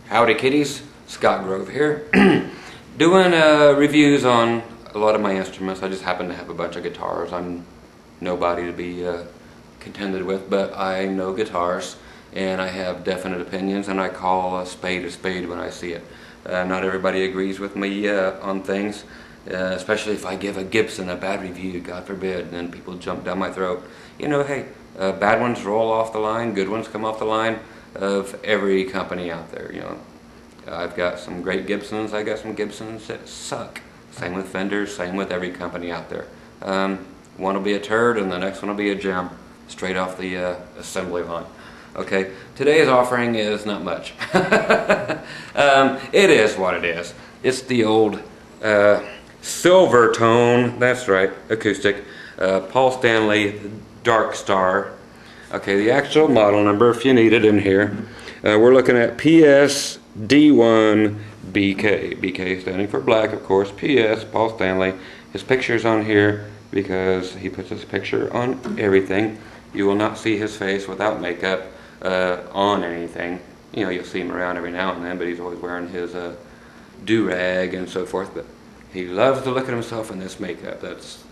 Howdy kitties, Scott Grove here. Doing reviews on a lot of my instruments. I just happen to have a bunch of guitars. I'm nobody to be contended with, but I know guitars and I have definite opinions, and I call a spade when I see it. Not everybody agrees with me on things, especially if I give a Gibson a bad review, God forbid, and then people jump down my throat. You know, hey, bad ones roll off the line, good ones come off the line of every company out there. You know, I've got some great Gibsons, I got some Gibsons that suck. Same with Fenders, same with every company out there. One will be a turd and the next one will be a gem, straight off the assembly line. Okay, today's offering is not much. It is what it is. It's the old Silvertone, that's right, acoustic, Paul Stanley Dark Star. Okay, the actual model number, if you need it in here, we're looking at PSD1BK. BK standing for black, of course. PS, Paul Stanley. His picture's on here because he puts his picture on everything. You will not see his face without makeup on anything. You know, you'll see him around every now and then, but he's always wearing his do-rag and so forth. But he loves to look at himself in this makeup. That's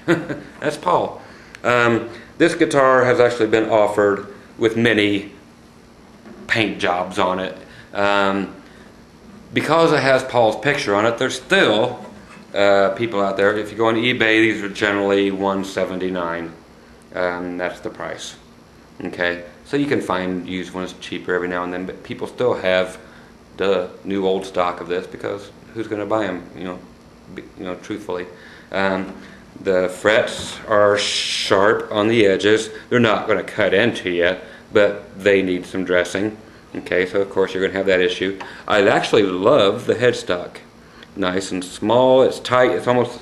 that's Paul. This guitar has actually been offered with many paint jobs on it. Because it has Paul's picture on it, there's still people out there. If you go on eBay, these are generally $179. That's the price. Okay, so you can find used ones cheaper every now and then, but people still have the new old stock of this because who's going to buy them? You know, truthfully. The frets are sharp on the edges. They're not going to cut into you, but they need some dressing. Okay, so of course you're going to have that issue. I actually love the headstock. Nice and small, it's tight, it's almost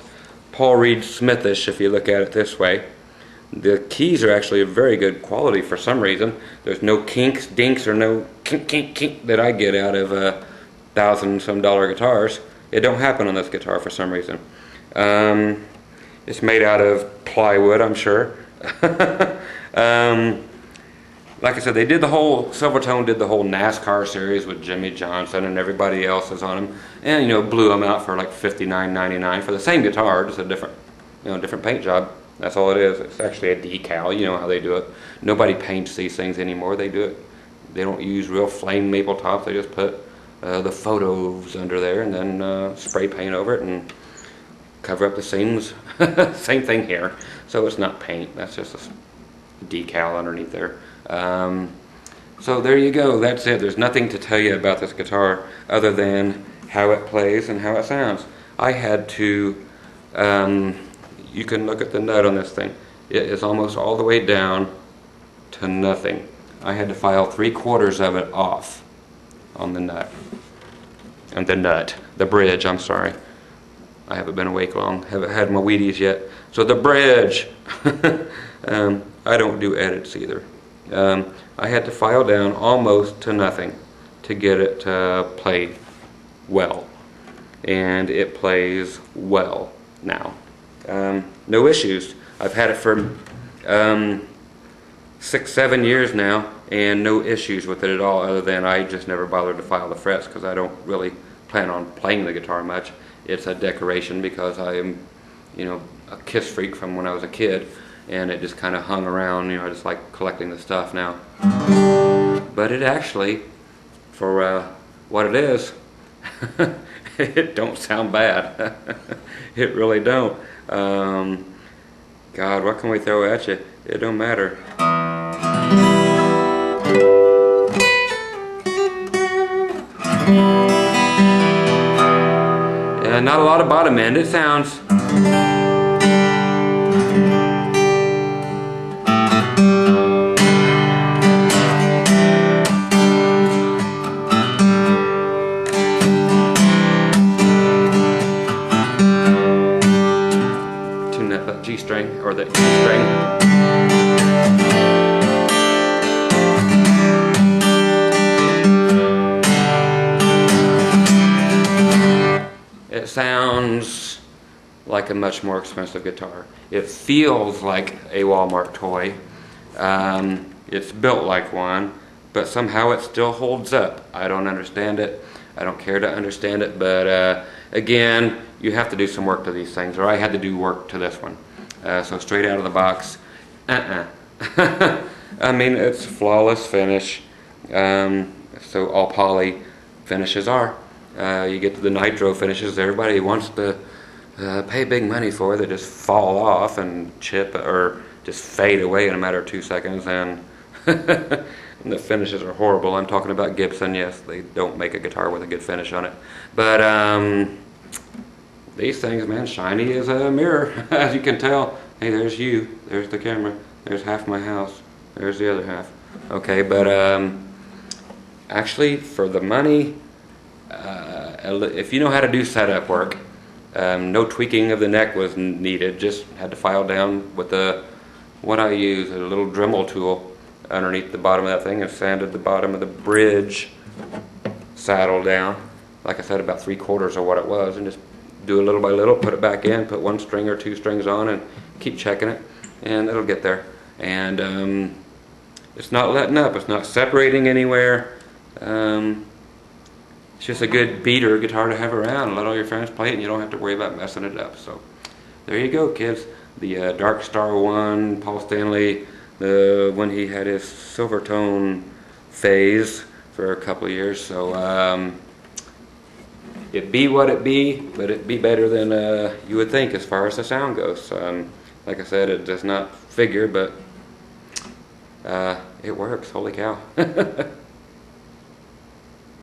Paul Reed Smithish if you look at it this way. The keys are actually of very good quality for some reason. There's no kinks, dinks, or no kink that I get out of $1,000-some guitars. It don't happen on this guitar for some reason. It's made out of plywood, I'm sure. Like I said, they did the whole, Silvertone did the whole NASCAR series with Jimmy Johnson and everybody else is on them, and blew them out for like $59.99 for the same guitar, just a different, different paint job. That's all it is. It's actually a decal. You know how they do it. Nobody paints these things anymore. They do it. They don't use real flame maple tops. They just put the photos under there and then spray paint over it and cover up the seams. Same thing here. So it's not paint. That's just a decal underneath there. So there you go. That's it. There's nothing to tell you about this guitar other than how it plays and how it sounds. I had to, you can look at the nut on this thing. It is almost all the way down to nothing. I had to file 3/4 of it off on the nut. And the bridge, I'm sorry. I haven't been awake long, haven't had my Wheaties yet. So the bridge, I don't do edits either. I had to file down almost to nothing to get it to play well. And it plays well now. No issues. I've had it for 6-7 years now and no issues with it at all, other than I just never bothered to file the frets because I don't really plan on playing the guitar much. It's a decoration because I am, a Kiss freak from when I was a kid, and it just kind of hung around. I just like collecting the stuff now. But it actually, for what it is, it don't sound bad. It really don't. God, what can we throw at you? It don't matter. Not a lot of bottom end. It sounds. Tune that G string or the E string. It sounds like a much more expensive guitar. It feels like a Walmart toy. It's built like one, but somehow it still holds up. I don't understand it. I don't care to understand it, but again, you have to do some work to these things, or I had to do work to this one. So straight out of the box, I mean, it's flawless finish. So all poly finishes are. You get to the nitro finishes, everybody wants to pay big money for. They just fall off and chip or just fade away in a matter of 2 seconds, and and the finishes are horrible. I'm talking about Gibson. Yes, they don't make a guitar with a good finish on it, but these things, man, shiny as a mirror. As you can tell, hey, there's you, there's the camera, there's half my house, there's the other half. Okay, but actually, for the money, if you know how to do setup work, no tweaking of the neck was needed. Just had to file down with what I use, a little Dremel tool underneath the bottom of that thing, and sanded the bottom of the bridge saddle down, like I said, about 3/4 of what it was, and just do it little by little, put it back in, put 1 string or 2 strings on, and keep checking it, and it'll get there. And it's not letting up, it's not separating anywhere. It's just a good beater guitar to have around, and let all your friends play it, and you don't have to worry about messing it up. So there you go, kids. The Dark Star 1, Paul Stanley, when he had his Silvertone phase for a couple of years. So it be what it be, but it be better than you would think as far as the sound goes. Like I said, it does not figure, but it works. Holy cow.